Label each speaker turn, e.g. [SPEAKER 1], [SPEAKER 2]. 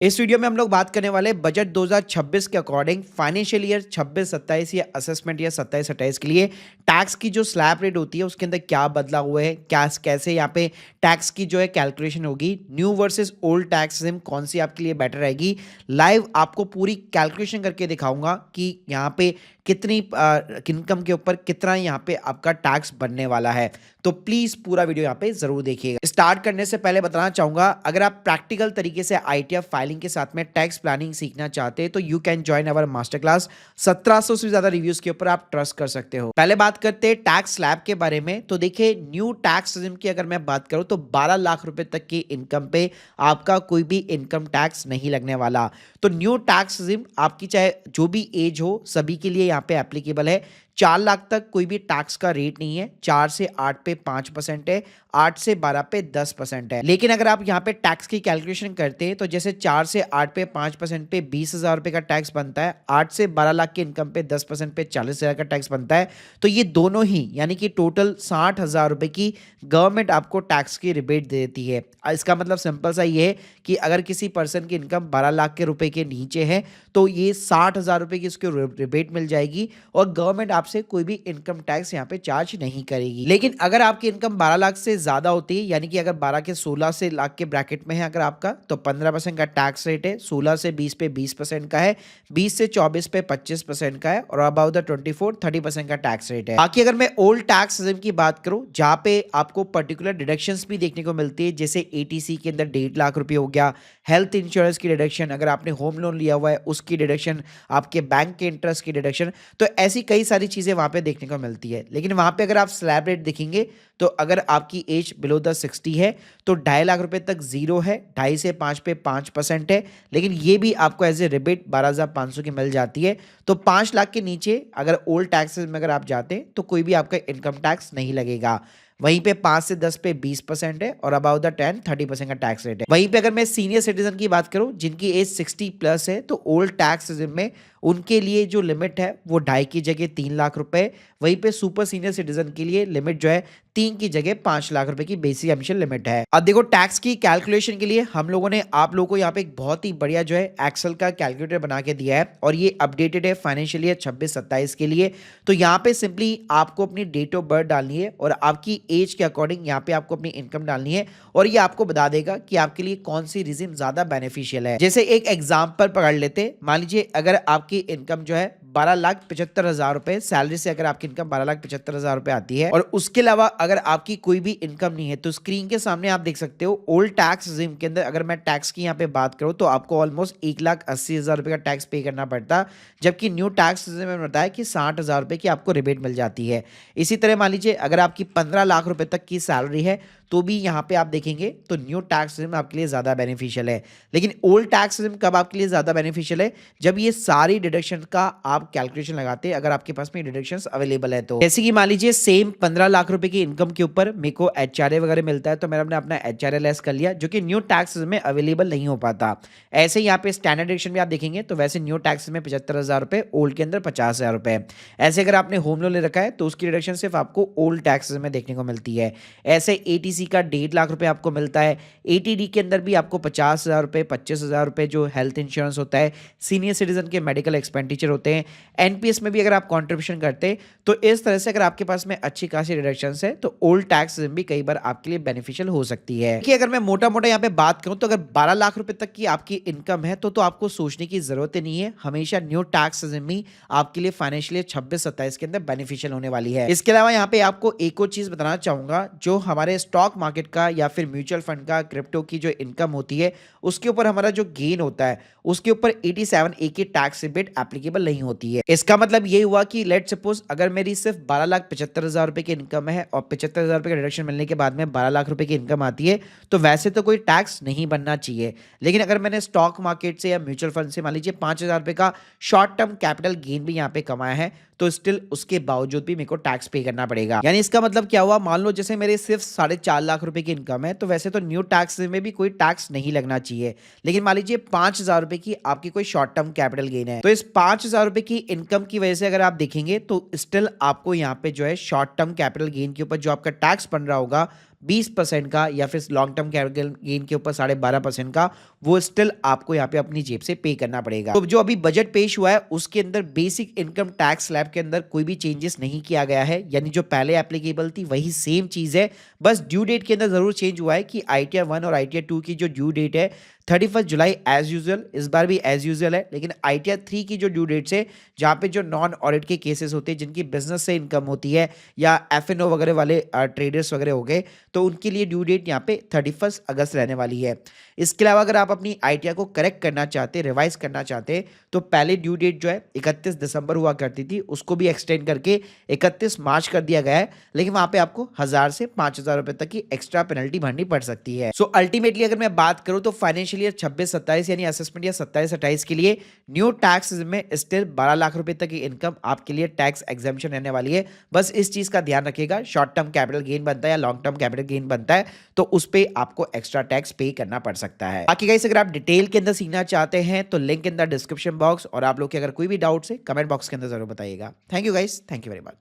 [SPEAKER 1] इस वीडियो में हम लोग बात करने वाले बजट 2026 के अकॉर्डिंग फाइनेंशियल ईयर 26-27 या असेसमेंट ईयर 27-28 के लिए टैक्स की जो स्लैब रेट होती है उसके अंदर क्या बदलाव हुए है, क्या कैसे यहाँ पे टैक्स की जो है कैलकुलेशन होगी, new versus old tax system कौन सी आपके लिए बेटर रहेगी। लाइव आपको पूरी कैलकुलेशन करके दिखाऊंगा कि यहाँ पे कितनी इनकम के ऊपर कितना यहाँ पे आपका टैक्स बनने वाला है। तो प्लीज पूरा वीडियो यहाँ पे जरूर देखिएगा। स्टार्ट करने से पहले बताना चाहूंगा, अगर आप प्रैक्टिकल तरीके से आईटीआर फाइलिंग के साथ में टैक्स प्लानिंग सीखना चाहते हैं तो you can join our master class. 1700 से ज्यादा रिव्यूज के ऊपर आप ट्रस्ट कर सकते हो। पहले बात करते हैं टैक्स स्लैब के बारे में। तो देखिए, न्यू टैक्स सिस्टम की अगर मैं बात करूं तो 12 लाख रुपए तक की इनकम पे आपका कोई भी इनकम टैक्स नहीं लगने वाला। तो न्यू टैक्स सिस्टम आपकी चाहे जो भी एज हो सभी के लिए यहाँ पे एप्लीकेबल है। 4 लाख तक कोई भी टैक्स का रेट नहीं है। 4 से 8 पे 5% है, 8 से 12 पे 10% है। लेकिन अगर आप यहाँ पे टैक्स की कैलकुलेशन करते हैं तो जैसे 4 से 8 पे 5% पे 20,000 रुपए का टैक्स बनता है, 8 से 12 लाख की इनकम पे 10% पे 40,000 का टैक्स बनता है। तो ये दोनों ही यानी कि टोटल 60,000 रुपए की गवर्नमेंट आपको टैक्स की रिबेट देती है। इसका मतलब सिंपल सा ये है कि अगर किसी पर्सन की इनकम 12 लाख के रुपए के नीचे है तो ये 60,000 रुपए की उसको रिबेट मिल जाएगी और गवर्नमेंट आपसे कोई भी इनकम टैक्स यहाँ पे चार्ज नहीं करेगी। लेकिन अगर आपकी इनकम 12 लाख से ज्यादा होती है, यानी कि अगर 12 के 16 से लाख के ब्रैकेट में है अगर आपका, तो 15% का टैक्स रेट है। 16 से 20 पे 20% का है, 20 से 24 पे 25% का है और अबाउट द 24 30% का टैक्स रेट है। बाकी अगर मैं ओल्ड टैक्स सिस्टम की बात करूं जहां पे आपको पर्टिकुलर डिडक्शंस भी देखने को मिलती है, जैसे एटीसी के अंदर 1.5 लाख रुपए हो गया, हेल्थ इंश्योरेंस की डिडक्शन, अगर आपने होम लोन लिया हुआ है उसकी डिडक्शन, आपके बैंक के इंटरेस्ट की डिडक्शन, तो ऐसी कई सारी चीजें वहां पे देखने को मिलती है। लेकिन वहां पे अगर आप स्लैब रेट देखेंगे तो अगर आपकी एज बिलो द 60 है तो 2.5 लाख रुपए तक जीरो है, 2.5 से 5 पे 5% है। लेकिन ये भी आपको एज ए रिबेट 12,500 की मिल जाती है। तो 5 लाख के नीचे अगर ओल्ड टैक्सेस में अगर आप जाते हैं तो कोई भी आपका इनकम टैक्स नहीं लगेगा। वहीं पे 5 से 10 पे 20% है और अबाउट द 10-30% का टैक्स रेट है। वहीं पे अगर मैं सीनियर सिटीजन की बात करूं जिनकी एज 60 प्लस है तो ओल्ड टैक्स में उनके लिए जो लिमिट है वो 2.5 की जगह 3 लाख रुपए। वहीं पे सुपर सीनियर सिटीजन के लिए लिमिट जो है 3 की जगह 5 लाख रुपए की बेसिक एमिशन लिमिट है। अब देखो, टैक्स की कैलकुलेशन के लिए हम लोगों ने आप लोगों को यहाँ पे एक बहुत ही बढ़िया जो है एक्सेल का कैलकुलेटर बना के दिया है और ये अपडेटेड है फाइनेंशियल ईयर 26-27 के लिए। तो यहाँ पे सिंपली आपको अपनी डेट ऑफ बर्थ डालनी है और आपकी एज के अकॉर्डिंग यहाँ पे आपको अपनी इनकम डालनी है और ये आपको बता देगा कि आपके लिए कौन सी रिजिम ज्यादा बेनिफिशियल है। जैसे एक एग्जाम्पल पकड़ लेते, मान लीजिए अगर आपकी इनकम जो है 12,75,000 रुपए सैलरी से, अगर आपकी इनकम 12,75,000 रुपए आती है और उसके अलावा अगर आपकी कोई भी इनकम नहीं है तो स्क्रीन के सामने आप देख सकते हो ओल्ड टैक्स रिजिम के अंदर अगर मैं टैक्स की यहाँ पे बात करूं तो आपको ऑलमोस्ट 1,80,000 रुपए का टैक्स पे करना पड़ता, जबकि न्यू टैक्स रिजिम में बताया कि 60,000 रुपए की आपको रिबेट मिल जाती है। इसी तरह मान लीजिए अगर आपकी 15 लाख रुपए तक की सैलरी है तो भी यहाँ पे आप देखेंगे तो न्यू टैक्स सिस्टम आपके लिए ज्यादा बेनिफिशियल है। लेकिन ओल्ड टैक्स सिस्टम कब आपके लिए ज्यादा बेनिफिशियल है? जब ये सारी डिडक्शन का आप कैलकुलेशन लगाते हैं, अगर आपके पास में डिडक्शंस अवेलेबल है तो। जैसे कि मान लीजिए सेम 15 लाख रुपए की इनकम के ऊपर मेरे को एचआरए वगैरह मिलता है तो मैंने अपना एचआरए लेस कर लिया, जो कि न्यू टैक्स में अवेलेबल नहीं हो पाता। ऐसे ही यहाँ पे स्टैंडर्ड डिडक्शन भी आप देखेंगे तो वैसे न्यू टैक्स में 75,000 रुपए, ओल्ड के अंदर 50,000 रुपए। ऐसे अगर आपने होम लोन ले रखा है तो उसकी डिडक्शन सिर्फ आपको ओल्ड टैक्स में देखने को मिलती है। ऐसे एटीसी का 1.5 लाख रुपए आपको मिलता है। एटीडी के अंदर भी आपको 50,000 रुपए, 25,000 रुपए जो हेल्थ इंश्योरेंस होता है, सीनियर सिटीजन के मेडिकल एक्सपेंडिचर होते हैं। एनपीएस में भी अगर आप कंट्रीब्यूशन करते हैं तो इस तरह से अगर आपके पास में अच्छी खासी डिडक्शंस है तो ओल्ड टैक्स भी कई बार आपके लिए बेनिफिशियल हो सकती है। कि अगर मैं मोटा मोटा यहाँ पे बात करूं तो अगर 12 लाख रुपए तक की आपकी इनकम है तो आपको सोचने की जरूरत नहीं है। हमेशा न्यू टैक्स भी आपके लिए फाइनेंशियल 26-27 के अंदर बेनिफिशियल होने वाली है। इसके अलावा यहाँ पे आपको एक और चीज बताना चाहूंगा, जो हमारे स्टॉक मार्केट का या फिर म्यूचुअल फंड का, क्रिप्टो की जो इनकम होती है उसके ऊपर हमारा जो गेन होता है उसके ऊपर 87A की टैक्स रिबेट एप्लीकेबल नहीं होती है। इसका मतलब ये हुआ कि लेट सपोज अगर मेरी सिर्फ 12,75,000 रुपए की इनकम है और 75,000 रुपए का डिडक्शन मिलने के बाद में 12 लाख रुपए की इनकम आती है तो वैसे तो कोई टैक्स नहीं बनना चाहिए। लेकिन अगर मैंने स्टॉक मार्केट से या म्यूचुअल फंड से मान लीजिए 5,000 रुपए का शॉर्ट टर्म कैपिटल गेन भी यहाँ पे कमाया है तो स्टिल उसके बावजूद भी मेरे को टैक्स पे करना पड़ेगा। यानी इसका मतलब क्या हुआ, मान लो जैसे मेरे सिर्फ 4.5 लाख रुपए की इनकम है तो वैसे तो न्यू टैक्स में भी कोई टैक्स नहीं लगना चाहिए। लेकिन मान लीजिए 5,000 रुपए की आपकी कोई शॉर्ट टर्म कैपिटल गेन है तो इस 5,000 रुपए की इनकम की वजह से अगर आप देखेंगे तो स्टिल आपको यहाँ पे जो है शॉर्ट टर्म कैपिटल गेन के ऊपर जो आपका टैक्स बन रहा होगा 20% का, या फिर लॉन्ग टर्म कैपिटल गेन के ऊपर 12.5% का, वो स्टिल आपको यहाँ पे अपनी जेब से पे करना पड़ेगा। तो जो अभी बजट पेश हुआ है उसके अंदर बेसिक इनकम टैक्स स्लैब के अंदर कोई भी चेंजेस नहीं किया गया है, यानी जो पहले एप्लीकेबल थी वही सेम चीज है। बस ड्यू डेट के अंदर जरूर चेंज हुआ है कि ITR 1 और ITR 2 की जो ड्यू डेट है 31 जुलाई एज यूजुअल, इस बार भी एज यूजुअल है, लेकिन ITR 3 की जो ड्यू डेट है जहाँ पे जो नॉन ऑडिट के केसेस होते हैं जिनकी बिजनेस से इनकम होती है या FNO वगैरह वाले ट्रेडर्स वगैरह हो गए, तो उनके लिए ड्यू डेट यहाँ पे 31 अगस्त रहने वाली है। इसके अलावा अगर आप अपनी ITR को करेक्ट करना चाहते, रिवाइज करना चाहते, तो पहले ड्यू डेट जो है 31 दिसंबर हुआ करती थी, उसको भी एक्सटेंड करके 31 मार्च कर दिया गया है, लेकिन वहां पे आपको 1000 से 5000 रुपए तक की एक्स्ट्रा पेनल्टी भरनी पड़ सकती है। सो अल्टीमेटली अगर मैं बात करूं तो फाइनेंशियल ईयर 26-27 यानी असेसमेंट ईयर 27-28 के लिए न्यू टैक्स में स्टिल 12 लाख रुपए तक की इनकम आपके लिए टैक्स एग्जेम्पशन रहने वाली है। बस इस चीज का ध्यान रखिएगा, शॉर्ट टर्म कैपिटल गेन बनता है या लॉन्ग टर्म कैपिटल गेन बनता है तो उस पर आपको एक्स्ट्रा टैक्स पे करना पड़ सकता है। बाकी गाइस अगर आप डिटेल के अंदर सीखना चाहते हैं तो link in the description box, और आप लोग के अगर कोई भी डाउट्स है कमेंट बॉक्स के अंदर जरूर बताइएगा। Thank you guys, thank you very much.